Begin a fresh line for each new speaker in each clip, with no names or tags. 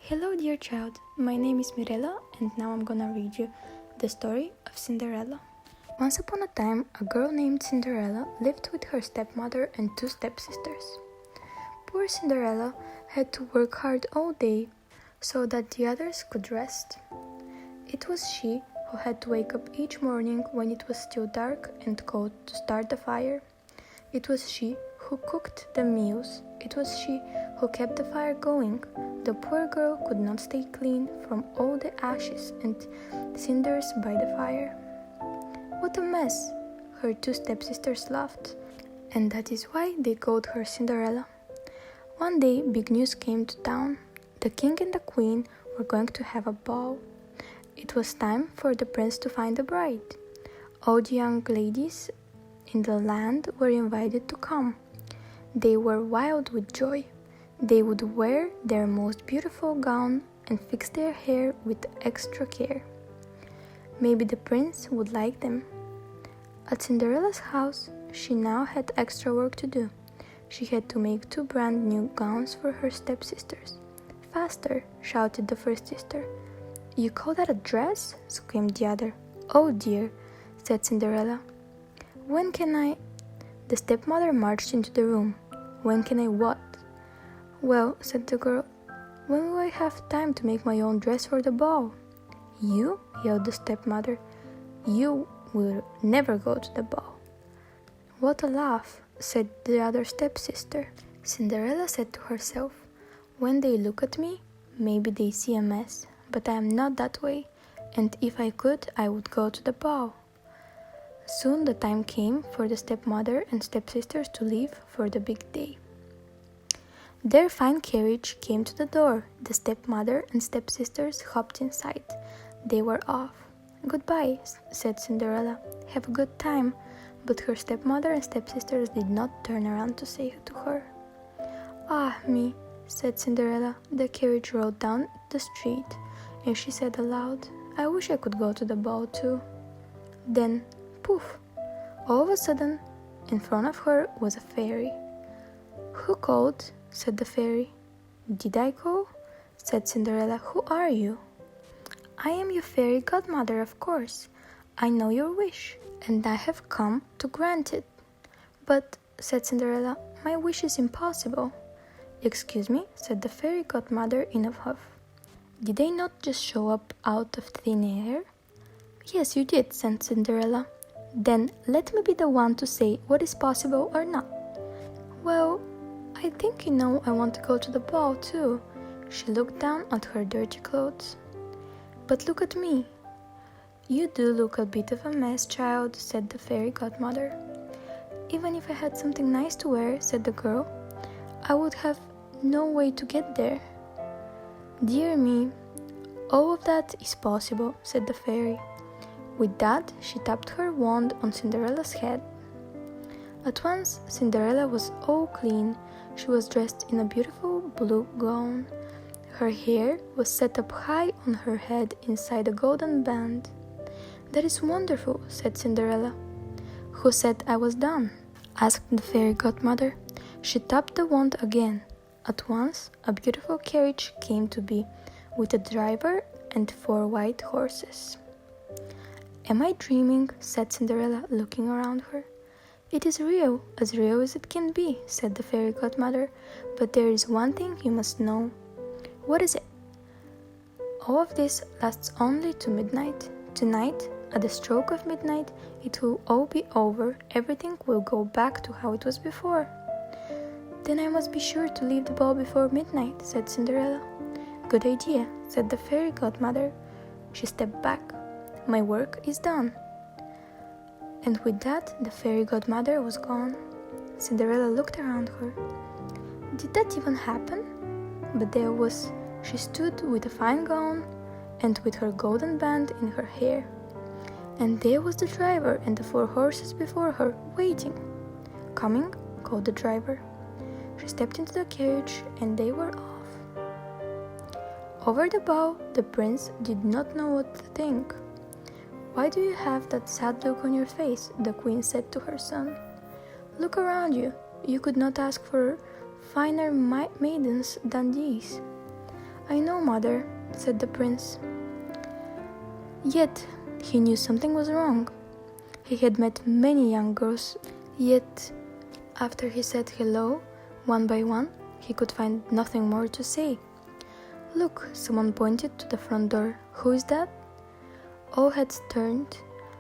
Hello dear child, my name is Mirela and now I'm gonna read you the story of Cinderella. Once upon a time, a girl named Cinderella lived with her stepmother and two stepsisters. Poor Cinderella had to work hard all day so that the others could rest. It was she who had to wake up each morning when it was still dark and cold to start the fire. It was she who cooked the meals. It was she who kept the fire going. The poor girl could not stay clean from all the ashes and cinders by the fire. What a mess! Her two stepsisters laughed, and that is why they called her Cinderella. One day, big news came to town. The king and the queen were going to have a ball. It was time for the prince to find a bride. All the young ladies in the land were invited to come. They were wild with joy. They would wear their most beautiful gown and fix their hair with extra care. Maybe the prince would like them. At Cinderella's house, she now had extra work to do. She had to make two brand new gowns for her stepsisters. Faster, shouted the first sister. You call that a dress? Screamed the other. Oh dear, said Cinderella. When can I? The stepmother marched into the room. When can I what? Well, said the girl, when will I have time to make my own dress for the ball? You? Yelled the stepmother. You will never go to the ball. What a laugh, said the other stepsister. Cinderella said to herself, when they look at me, maybe they see a mess, but I am not that way, and if I could, I would go to the ball. Soon the time came for the stepmother and stepsisters to leave for the big day. Their fine carriage came to the door. The stepmother and stepsisters hopped inside. They were off. Goodbye, said Cinderella. Have a good time. But her stepmother and stepsisters did not turn around to say to her. Ah, me, said Cinderella. The carriage rolled down the street, and she said aloud, I wish I could go to the ball too. Then, poof! All of a sudden, in front of her was a fairy. Who called? Said the fairy. Did I call? Said Cinderella. Who are you? I am your fairy godmother, of course. I know your wish, and I have come to grant it. But, said Cinderella, my wish is impossible. Excuse me, said the fairy godmother in a huff. Did I not just show up out of thin air? Yes, you did, said Cinderella. Then let me be the one to say what is possible or not. Well, I think you know I want to go to the ball too. She looked down at her dirty clothes. But look at me. You do look a bit of a mess, child, said the fairy godmother. Even if I had something nice to wear, said the girl, I would have no way to get there. Dear me, all of that is possible, said the fairy. With that, she tapped her wand on Cinderella's head. At once, Cinderella was all clean. She was dressed in a beautiful blue gown. Her hair was set up high on her head inside a golden band. That is wonderful, said Cinderella. Who said I was done? Asked the fairy godmother. She tapped the wand again. At once, a beautiful carriage came to be, with a driver and 4 white horses. Am I dreaming? Said Cinderella, looking around her. It is real as it can be, said the fairy godmother, but there is one thing you must know. What is it? All of this lasts only to midnight. Tonight, at the stroke of midnight, it will all be over. Everything will go back to how it was before. Then I must be sure to leave the ball before midnight, said Cinderella. Good idea, said the fairy godmother. She stepped back. My work is done. And with that, the fairy godmother was gone. Cinderella looked around her. Did that even happen? But there was, she stood with a fine gown and with her golden band in her hair. And there was the driver and the 4 horses before her, waiting. Coming, called the driver. She stepped into the carriage and they were off. Over the bow, the prince did not know what to think. Why do you have that sad look on your face? The queen said to her son. Look around you. You could not ask for finer maidens than these. "I know, mother," said the prince. Yet he knew something was wrong. He had met many young girls, yet after he said hello, one by one, he could find nothing more to say. "Look," someone pointed to the front door. "Who is that?" All heads turned.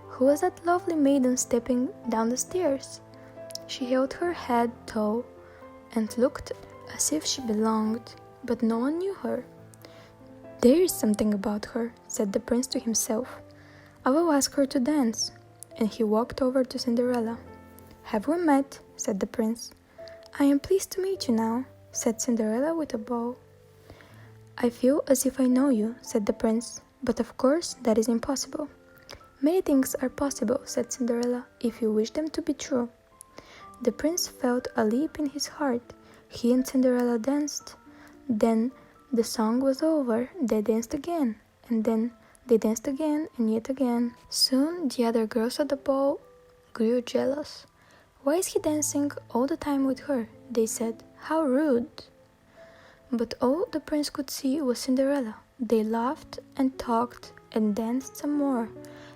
Who was that lovely maiden stepping down the stairs? She held her head tall and looked as if she belonged, but no one knew her. "There is something about her," said the prince to himself. "I will ask her to dance." And he walked over to Cinderella. "Have we met?" said the prince. "I am pleased to meet you now," said Cinderella with a bow. "I feel as if I know you," said the prince, "but of course that is impossible." "Many things are possible," said Cinderella, "if you wish them to be true." The prince felt a leap in his heart. He and Cinderella danced. Then the song was over. They danced again, and then they danced again and yet again. Soon the other girls at the ball grew jealous. "Why is he dancing all the time with her?" they said. "How rude!" But all the prince could see was Cinderella. They laughed and talked and danced some more.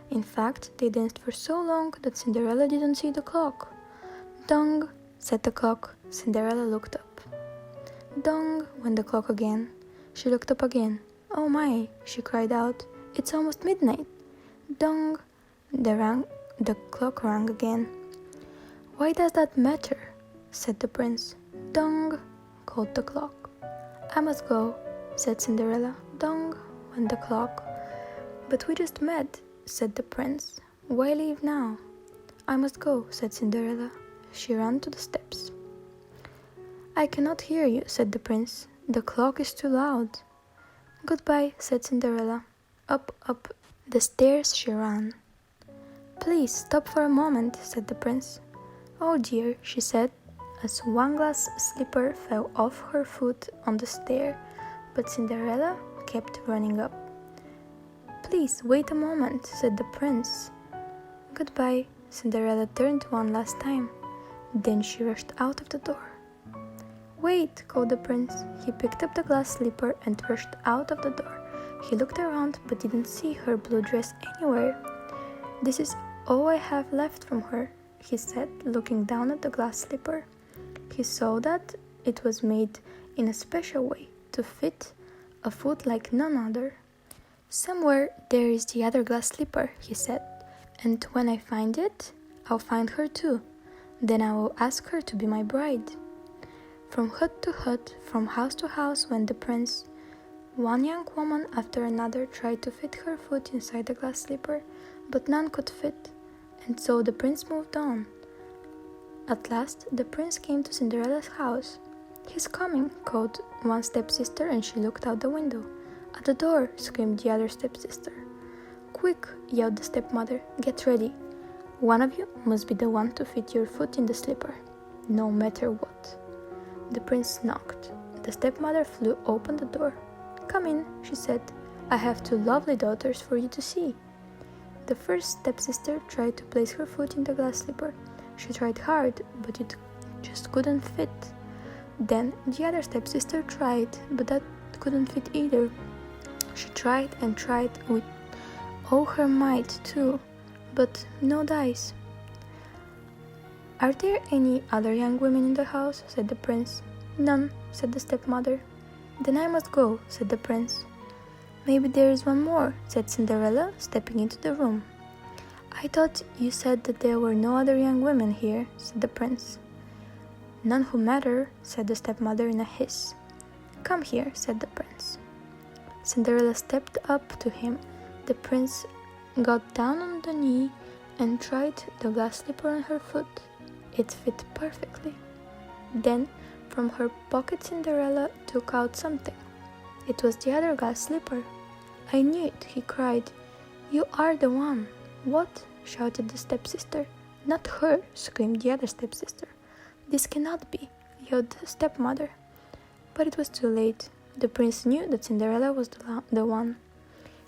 In fact, they danced for so long that Cinderella didn't see the clock. "Dong," said the clock. Cinderella looked up. "Dong," went the clock again. She looked up again. "Oh my," she cried out, "it's almost midnight." "Dong," the clock rang again. "Why does that matter?" said the prince. "Dong," called the clock. "I must go," said Cinderella. "Dong," went the clock. "But we just met," said the prince. "Why leave now?" "I must go," said Cinderella. She ran to the steps. "I cannot hear you," said the prince. "The clock is too loud." "Goodbye," said Cinderella. Up the stairs she ran. "Please stop for a moment," said the prince. "Oh dear," she said, as one glass slipper fell off her foot on the stair, but Cinderella kept running up. "Please wait a moment," said the prince. "Goodbye." Cinderella turned one last time. Then she rushed out of the door. "Wait," called the prince. He picked up the glass slipper and rushed out of the door. He looked around but didn't see her blue dress anywhere. "This is all I have left from her," he said, looking down at the glass slipper. He saw that it was made in a special way to fit a foot like none other. "Somewhere there is the other glass slipper," he said, "and when I find it, I'll find her too. Then I will ask her to be my bride." From hut to hut, from house to house went the prince. One young woman after another tried to fit her foot inside the glass slipper, but none could fit, and so the prince moved on. At last the prince came to Cinderella's house. "He's coming," called one stepsister, and she looked out the window. "At the door," screamed the other stepsister. "Quick," yelled the stepmother, "get ready. One of you must be the one to fit your foot in the slipper, no matter what." The prince knocked. The stepmother flew open the door. "Come in," she said. "I have two lovely daughters for you to see." The first stepsister tried to place her foot in the glass slipper. She tried hard, but it just couldn't fit. Then the other stepsister tried, but that couldn't fit either. She tried and tried with all her might too, but no dice. "Are there any other young women in the house?" said the prince. "None," said the stepmother. "Then I must go," said the prince. "Maybe there is one more," said Cinderella, stepping into the room. "I thought you said that there were no other young women here," said the prince. "None who matter," said the stepmother in a hiss. "Come here," said the prince. Cinderella stepped up to him. The prince got down on the knee and tried the glass slipper on her foot. It fit perfectly. Then, from her pocket, Cinderella took out something. It was the other glass slipper. "I knew it," he cried. "You are the one." "What?" shouted the stepsister. "Not her," screamed the other stepsister. "This cannot be," yelled the stepmother. But it was too late. The prince knew that Cinderella was the one.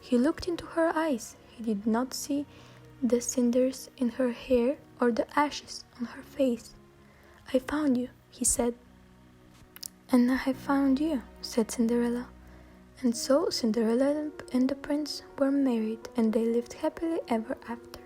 He looked into her eyes. He did not see the cinders in her hair or the ashes on her face. "I found you," he said. "And I have found you," said Cinderella. And so Cinderella and the prince were married, and they lived happily ever after.